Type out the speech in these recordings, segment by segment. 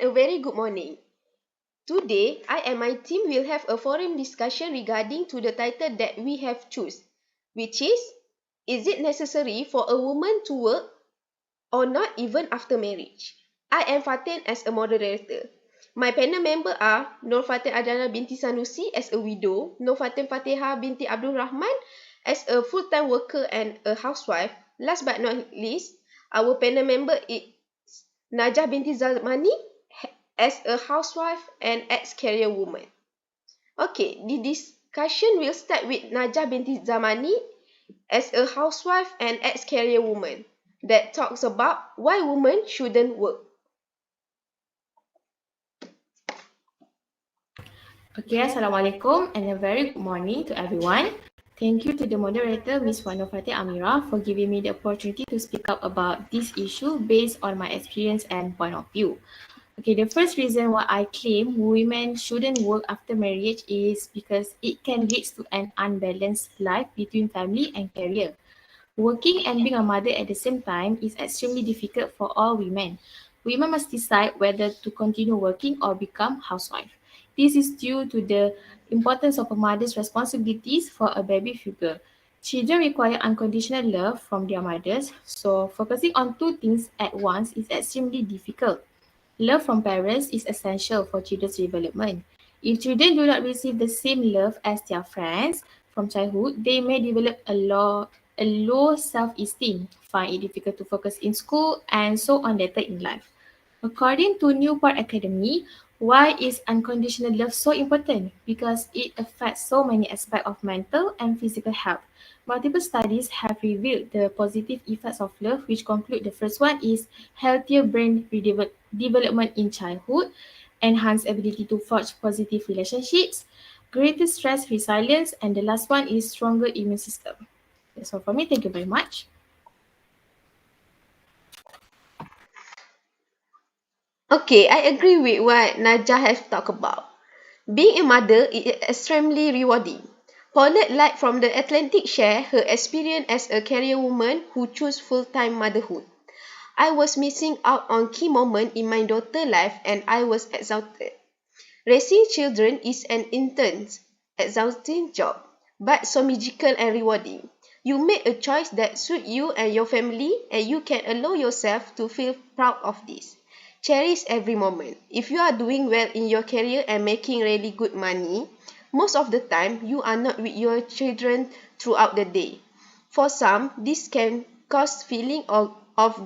a very good morning. Today, I and my team will have a forum discussion regarding to the title that we have choose, which is it necessary for a woman to work or not even after marriage? I am Fatin as a moderator. My panel member are Nur Fatin Adana binti Sanusi as a widow, Nur Fatin Fatiha binti Abdul Rahman as a full-time worker and a housewife. Last but not least, our panel member is Najah binti Zalmani as a housewife and ex-career woman. Okay, the discussion will start with Najah binti Zamani as a housewife and ex-career woman that talks about why women shouldn't work. Okay, Assalamualaikum and a very good morning to everyone. Thank you to the moderator, Ms. Wanofati Amira, for giving me the opportunity to speak up about this issue based on my experience and point of view. Okay, the first reason why I claim women shouldn't work after marriage is because it can lead to an unbalanced life between family and career. Working and being a mother at the same time is extremely difficult for all women. Women must decide whether to continue working or become housewife. This is due to the importance of a mother's responsibilities for a baby figure. Children require unconditional love from their mothers, so focusing on two things at once is extremely difficult. Love from parents is essential for children's development. If children do not receive the same love as their friends from childhood, they may develop a low self-esteem, find it difficult to focus in school, and so on later in life. According to Newport Academy, why is unconditional love so important? Because it affects so many aspects of mental and physical health. Multiple studies have revealed the positive effects of love, which conclude the first one is healthier brain development in childhood, enhanced ability to forge positive relationships, greater stress resilience, and the last one is stronger immune system. That's all for me. Thank you very much. Okay, I agree with what Najah has talked about. Being a mother is extremely rewarding. Paulette Light from the Atlantic share her experience as a career woman who chose full-time motherhood. I was missing out on key moments in my daughter's life and I was exhausted. Raising children is an intense, exhausting job, but so magical and rewarding. You make a choice that suits you and your family, and you can allow yourself to feel proud of this. Cherish every moment. If you are doing well in your career and making really good money, most of the time you are not with your children throughout the day. For some, this can cause feeling of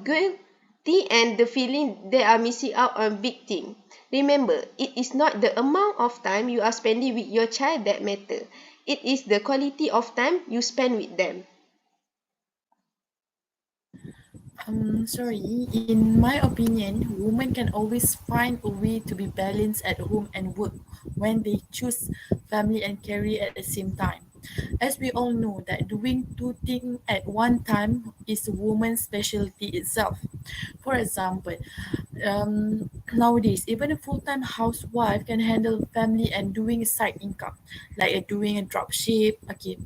guilty and the feeling they are missing out on big things. Remember, it is not the amount of time you are spending with your child that matters. It is the quality of time you spend with them. Sorry, in my opinion, women can always find a way to be balanced at home and work when they choose family and career at the same time. As we all know that doing two things at one time is a woman's specialty itself. For example, nowadays even a full-time housewife can handle family and doing side income like doing a drop ship. Okay,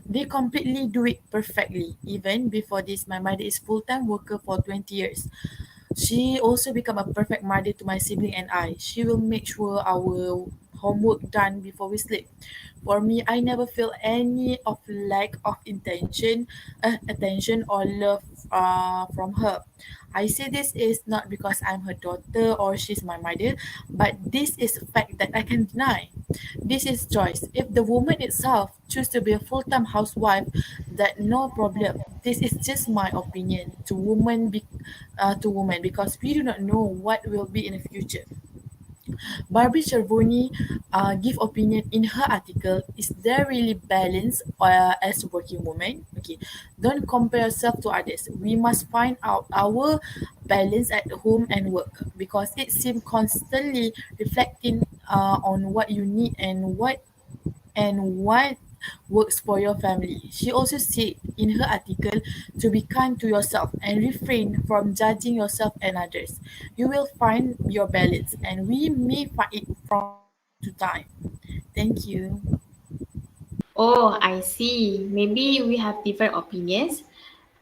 they completely do it perfectly. Even before this, my mother is full-time worker for 20 years. She also become a perfect mother to my sibling and I. She will make sure our homework done before we sleep. For me, I never feel any of lack of attention or love from her. I say this is not because I'm her daughter or she's my mother, but this is a fact that I can deny. This is choice. If the woman itself choose to be a full-time housewife, that no problem. This is just my opinion to women because we do not know what will be in the future. Barbie Chervoni give opinion in her article. Is there really balance as a working woman? Okay, don't compare yourself to others. We must find out our balance at home and work because it seems constantly reflecting on what you need and what works for your family. She also said in her article to be kind to yourself and refrain from judging yourself and others. You will find your balance and we may find it from time to time. Thank you. Oh, I see. Maybe we have different opinions.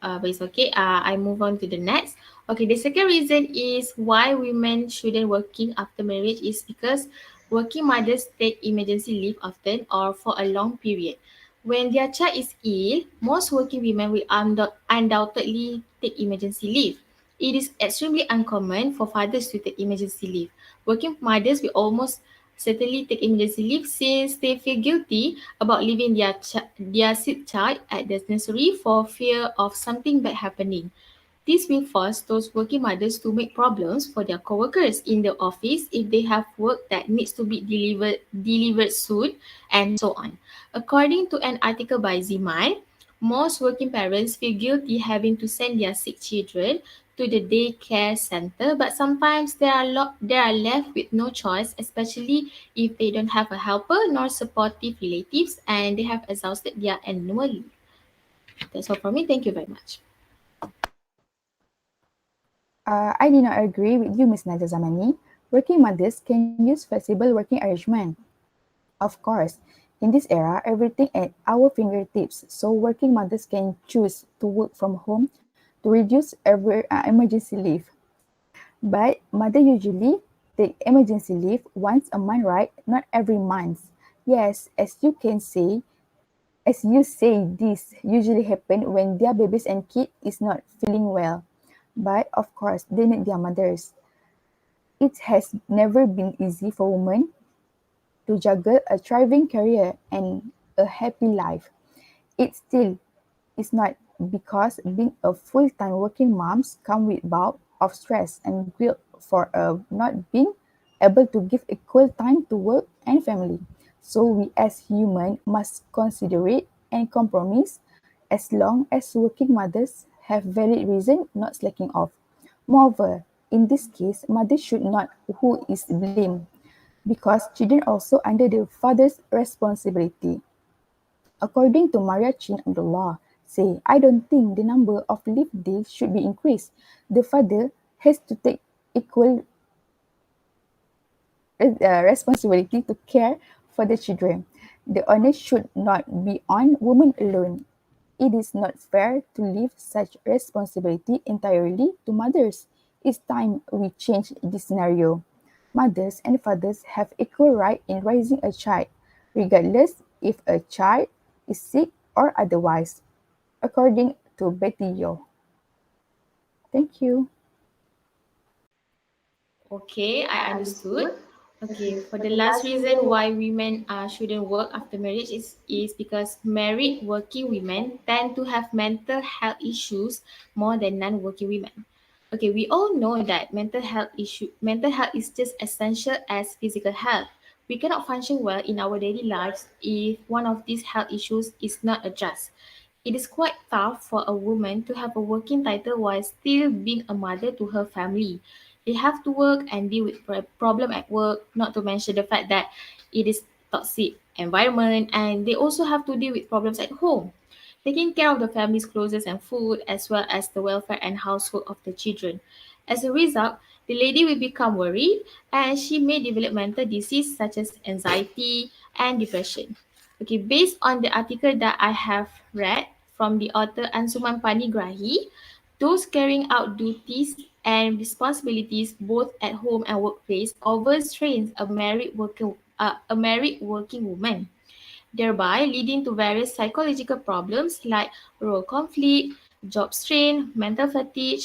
But it's okay. I move on to the next. Okay, the second reason is why women shouldn't working after marriage is because working mothers take emergency leave often or for a long period. When their child is ill, most working women will undoubtedly take emergency leave. It is extremely uncommon for fathers to take emergency leave. Working mothers will almost certainly take emergency leave since they feel guilty about leaving their sick child at the nursery for fear of something bad happening. This will force those working mothers to make problems for their co-workers in the office if they have work that needs to be delivered soon, and so on. According to an article by Ziman, most working parents feel guilty having to send their sick children to the daycare center, but sometimes they are left with no choice, especially if they don't have a helper nor supportive relatives and they have exhausted their annual leave. That's all from me. Thank you very much. I did not agree with you, Ms. Naja Zamani. Working mothers can use flexible working arrangement. Of course, in this era, everything at our fingertips, so working mothers can choose to work from home to reduce every emergency leave. But mother usually take emergency leave once a month, right? Not every month. Yes, as you say, this usually happen when their babies and kid is not feeling well. But of course, they need their mothers. It has never been easy for women to juggle a thriving career and a happy life. It still is not, because being a full-time working moms come with bout of stress and guilt for not being able to give equal time to work and family. So we as human must consider it and compromise as long as working mothers have valid reason not slacking off. Moreover, in this case, mother should not who is blamed, because children also under the father's responsibility. According to Maria Chin Abdullah, say, I don't think the number of leave days should be increased. The father has to take equal responsibility to care for the children. The onus should not be on women alone. It is not fair to leave such responsibility entirely to mothers. It's time we change this scenario. Mothers and fathers have equal right in raising a child, regardless if a child is sick or otherwise, according to Betty Yo. Thank you. Okay, I understood. Okay, for the last reason why women shouldn't work after marriage is because married working women tend to have mental health issues more than non-working women. Okay, we all know that mental health is just essential as physical health. We cannot function well in our daily lives if one of these health issues is not addressed. It is quite tough for a woman to have a working title while still being a mother to her family. They have to work and deal with problem at work, not to mention the fact that it is toxic environment, and they also have to deal with problems at home, taking care of the family's clothes and food, as well as the welfare and household of the children. As a result, the lady will become worried and she may develop mental disease such as anxiety and depression. Okay, based on the article that I have read from the author Ansuman Panigrahi, those carrying out duties and responsibilities both at home and workplace overstrains a married working woman, thereby leading to various psychological problems like role conflict, job strain, mental fatigue,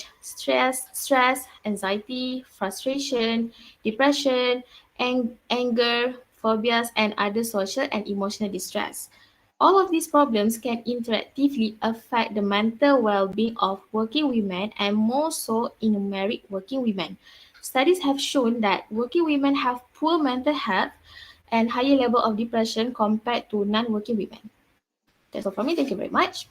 anxiety, frustration, depression, anger, phobias, and other social and emotional distress. All of these problems can interactively affect the mental well-being of working women and more so in married working women. Studies have shown that working women have poor mental health and higher level of depression compared to non-working women. That's all from me. Thank you very much.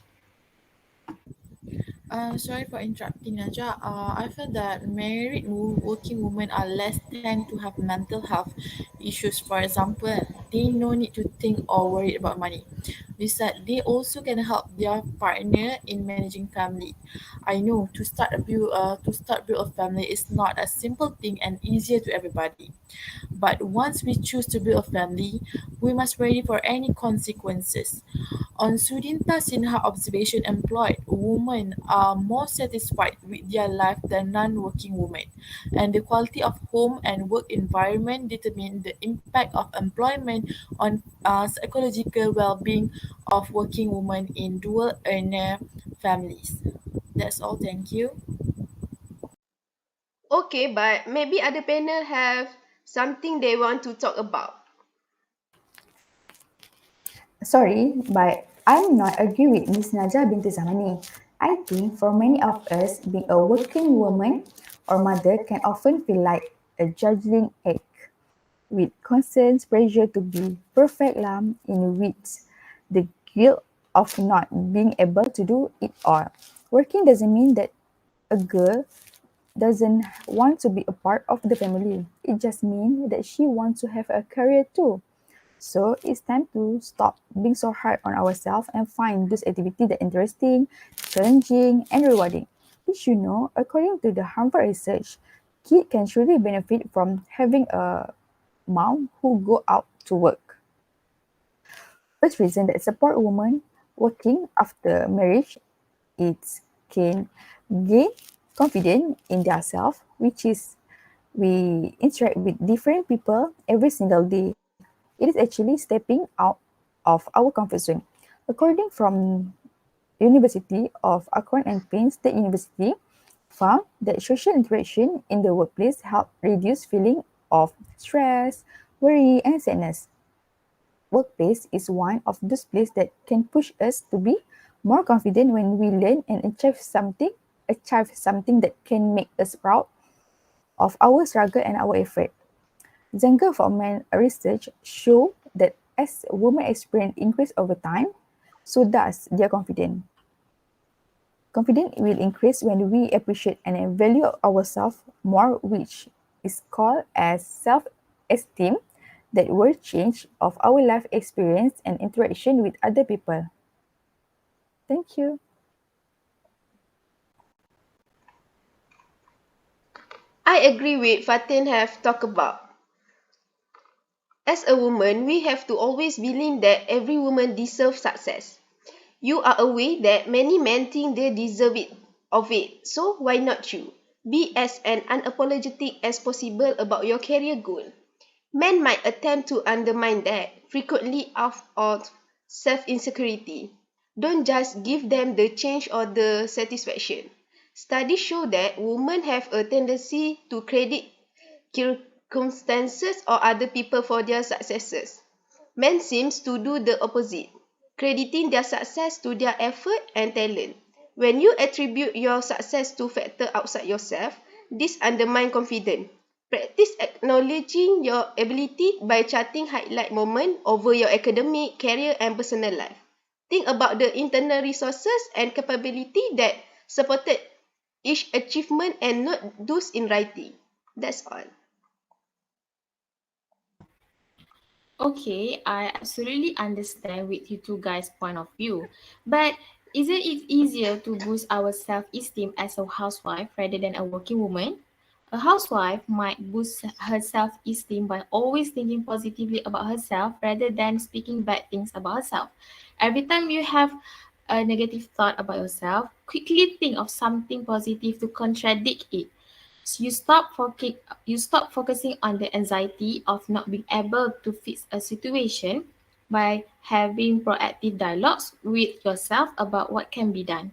Sorry for interrupting, Naja. I feel that married working women are less tend to have mental health issues. For example, they no need to think or worry about money. Besides, they also can help their partner in managing family. I know to start build a family is not a simple thing and easier to everybody. But once we choose to build a family, we must ready for any consequences. On Sudinta Sinha observation employed, women are more satisfied with their life than non-working women, and the quality of home and work environment determine the impact of employment on psychological well-being of working women in dual earner families. That's all. Thank you. Okay, but maybe other panel have something they want to talk about. Sorry, but I'm not agree with Miss Najah binti Zamani. I think for many of us, being a working woman or mother can often feel like a juggling act with constant pressure to be perfect lamb in which the guilt of not being able to do it all. Working doesn't mean that a girl doesn't want to be a part of the family. It just means that she wants to have a career too. So it's time to stop being so hard on ourselves and find those activities that interesting, challenging, and rewarding. Did you know, according to the Harvard research, kids can truly benefit from having a mom who go out to work. First reason that support women working after marriage is can gain confidence in themselves, which is we interact with different people every single day. It is actually stepping out of our comfort zone. According from University of Akron and Payne State University, found that social interaction in the workplace help reduce feeling of stress, worry, and sadness. Workplace is one of those places that can push us to be more confident when we learn and achieve something that can make us proud of our struggle and our effort. Zenger for Men research show that as women experience increase over time, so does their confidence. Confidence will increase when we appreciate and value ourselves more, which is called as self-esteem that will change of our life experience and interaction with other people. Thank you. I agree with Fatin have talked about. As a woman, we have to always believe that every woman deserves success. You are aware that many men think they deserve it of it, so why not you? Be as unapologetic as possible about your career goal. Men might attempt to undermine that, frequently out of self-insecurity. Don't just give them the change or the satisfaction. Studies show that women have a tendency to credit circumstances or other people for their successes. Men seems to do the opposite, crediting their success to their effort and talent. When you attribute your success to factors outside yourself, this undermines confidence. Practice acknowledging your ability by charting highlight moments over your academic, career, and personal life. Think about the internal resources and capability that supported each achievement and not those in writing. That's all. Okay, I absolutely understand with you two guys' point of view. But isn't it easier to boost our self-esteem as a housewife rather than a working woman? A housewife might boost her self-esteem by always thinking positively about herself rather than speaking bad things about herself. Every time you have a negative thought about yourself, quickly think of something positive to contradict it. So you stop focusing on the anxiety of not being able to fix a situation by having proactive dialogues with yourself about what can be done.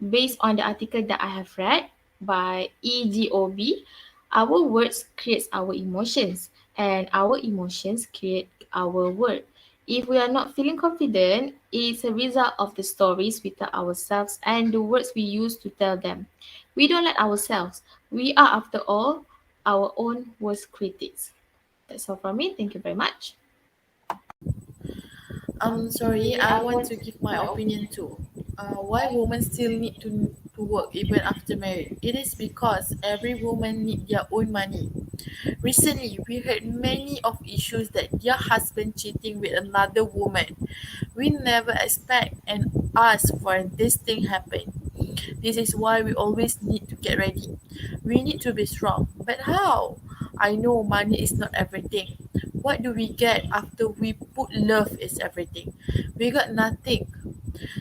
Based on the article that I have read by EGOB, our words creates our emotions and our emotions create our word. If we are not feeling confident, it's a result of the stories we tell ourselves and the words we use to tell them. We don't let ourselves. We are, after all, our own worst critics. That's all from me. Thank you very much. Sorry, I want to give my opinion too. Why women still need to work even after marriage? It is because every woman need their own money. Recently, we heard many of issues that their husband cheating with another woman. We never expect and ask for this thing happen. This is why we always need to get ready. We need to be strong. But how? I know money is not everything. What do we get after we put love is everything? We got nothing.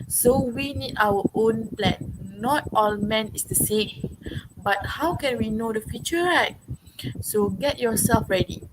So we need our own plan. Not all men is the same. But how can we know the future, right? So get yourself ready.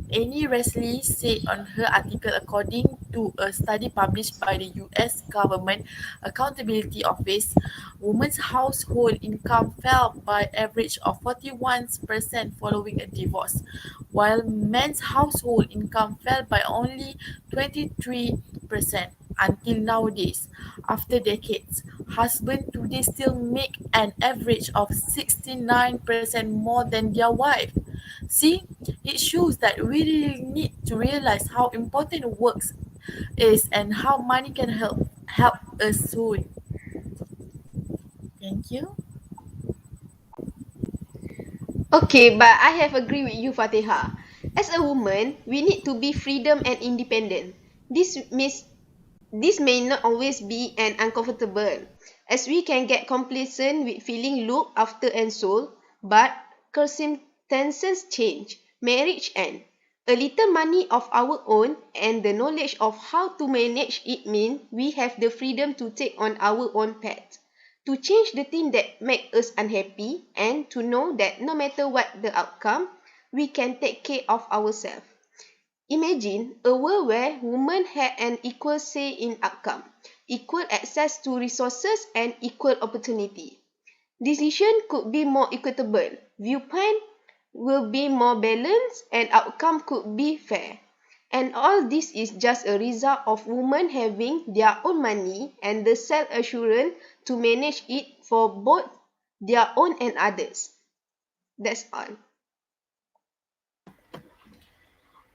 Annie Wesley said on her article, according to a study published by the US Government Accountability Office, women's household income fell by average of 41% following a divorce, while men's household income fell by only 23% until nowadays. After decades, husbands today still make an average of 69% more than their wife. See, it shows that we really need to realize how important work is and how money can help us soon. Thank you. Okay, but I have agree with you, Fatiha. As a woman, we need to be freedom and independent. This means this may not always be an uncomfortable, as we can get complacent with feeling looked after and so, but circumstances change, marriage end. A little money of our own and the knowledge of how to manage it mean we have the freedom to take on our own path, to change the thing that make us unhappy, and to know that no matter what the outcome, we can take care of ourselves. Imagine a world where women had an equal say in outcome, equal access to resources, and equal opportunity. Decision could be more equitable, viewpoint will be more balanced, and outcome could be fair. And all this is just a result of women having their own money and the self-assurance to manage it for both their own and others. That's all.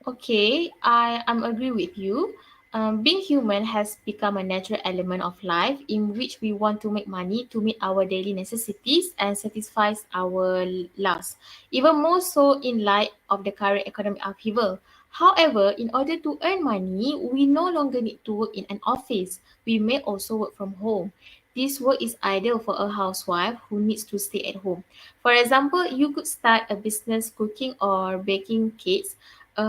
Okay, I'm agree with you. Being human has become a natural element of life in which we want to make money to meet our daily necessities and satisfy our lusts, even more so in light of the current economic upheaval. However, in order to earn money, we no longer need to work in an office. We may also work from home. This work is ideal for a housewife who needs to stay at home. For example, you could start a business cooking or baking cakes. A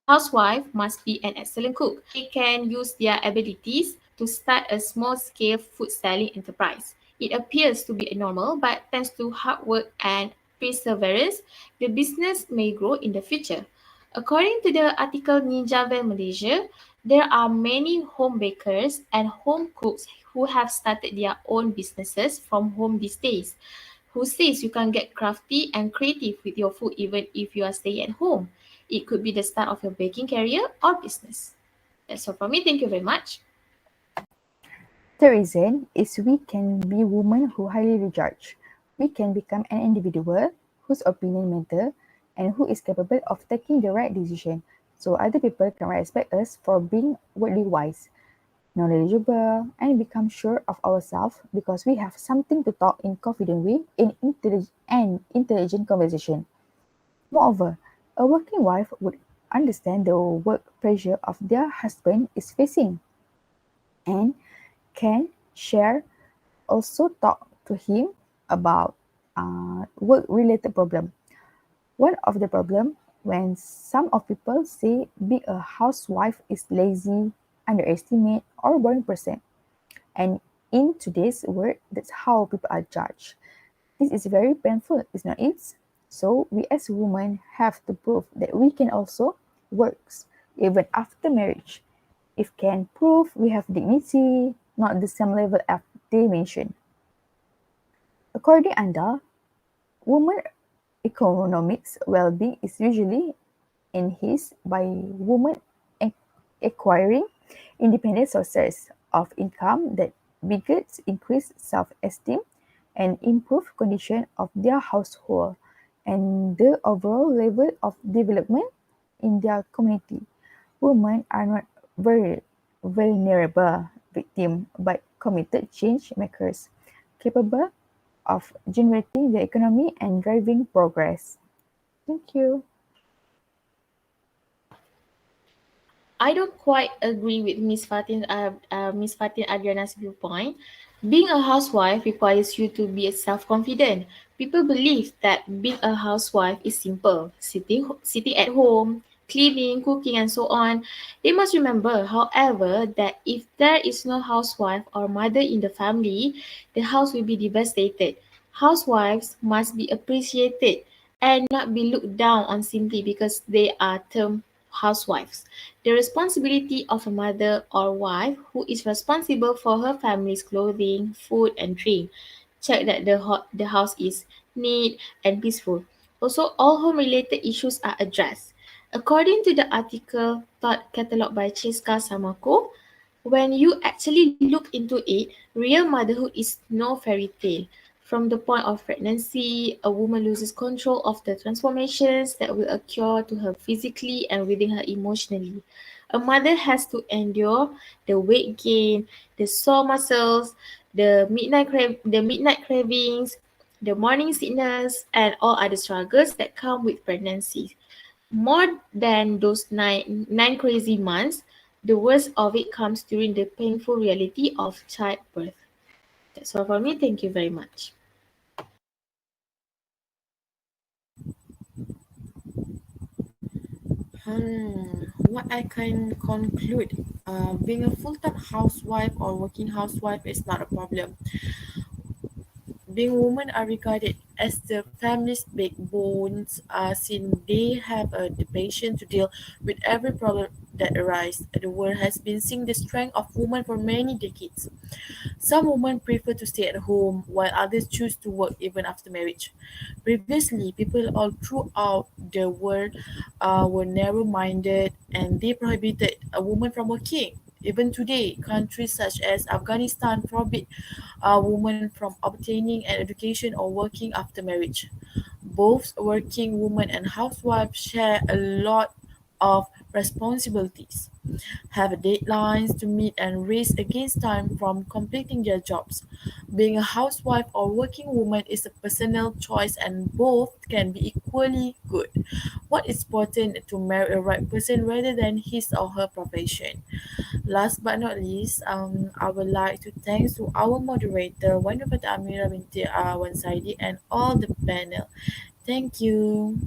housewife must be an excellent cook. They can use their abilities to start a small scale food selling enterprise. It appears to be normal, but thanks to hard work and perseverance, the business may grow in the future. According to the article Ninja Van Malaysia, there are many home bakers and home cooks who have started their own businesses from home these days. Who says you can get crafty and creative with your food even if you are staying at home? It could be the start of your baking career or business. That's all from me. Thank you very much. The reason is we can be women who highly judge. We can become an individual whose opinion matter and who is capable of taking the right decision. So other people can respect us for being worldly wise, knowledgeable, and become sure of ourselves because we have something to talk in confident way in intelligent conversation. Moreover, a working wife would understand the work pressure of their husband is facing and can share also talk to him about work related problem. One of the problem when some of people say being a housewife is lazy, underestimate or boring person. And in today's world, that's how people are judged. This is very painful, is not it? So we as women have to prove that we can also works even after marriage. If can prove we have dignity, not the same level as they mentioned. According Anda, women economics well-being is usually enhanced by women acquiring independent sources of income that begets increased self-esteem and improve condition of their household and the overall level of development in their community. Women are not very vulnerable victims but committed change makers, capable of generating the economy and driving progress. Thank you. I don't quite agree with Miss Fatin Adriana's viewpoint. Being a housewife requires you to be self-confident. People believe that being a housewife is simple, sitting at home, cleaning, cooking, and so on. They must remember, however, that if there is no housewife or mother in the family, the house will be devastated. Housewives must be appreciated and not be looked down on simply because they are termed housewives. The responsibility of a mother or wife who is responsible for her family's clothing, food, and drink. Check that the house is neat and peaceful. Also, all home related issues are addressed. According to the article Thought Catalog by Cheska Samako, when you actually look into it, real motherhood is no fairy tale. From the point of pregnancy, a woman loses control of the transformations that will occur to her physically and within her emotionally. A mother has to endure the weight gain, the sore muscles, the midnight cravings, the morning sickness, and all other struggles that come with pregnancy. More than those nine crazy months, the worst of it comes during the painful reality of childbirth. That's all for me. Thank you very much. What I can conclude, being a full-time housewife or working housewife is not a problem. Being women are regarded as the family's backbones, since they have the patience to deal with every problem that arises. The world has been seeing the strength of women for many decades. Some women prefer to stay at home, while others choose to work even after marriage. Previously, people all throughout the world were narrow minded and they prohibited a woman from working. Even today, countries such as Afghanistan forbid a woman from obtaining an education or working after marriage. Both working women and housewives share a lot of responsibilities, have deadlines to meet, and race against time from completing their jobs. Being a housewife or working woman is a personal choice, and both can be equally good. What is important to marry a right person rather than his or her profession. Last but not least, I would like to thank to our moderator, Wonderful Amira binti Wansidi, and all the panel. Thank you.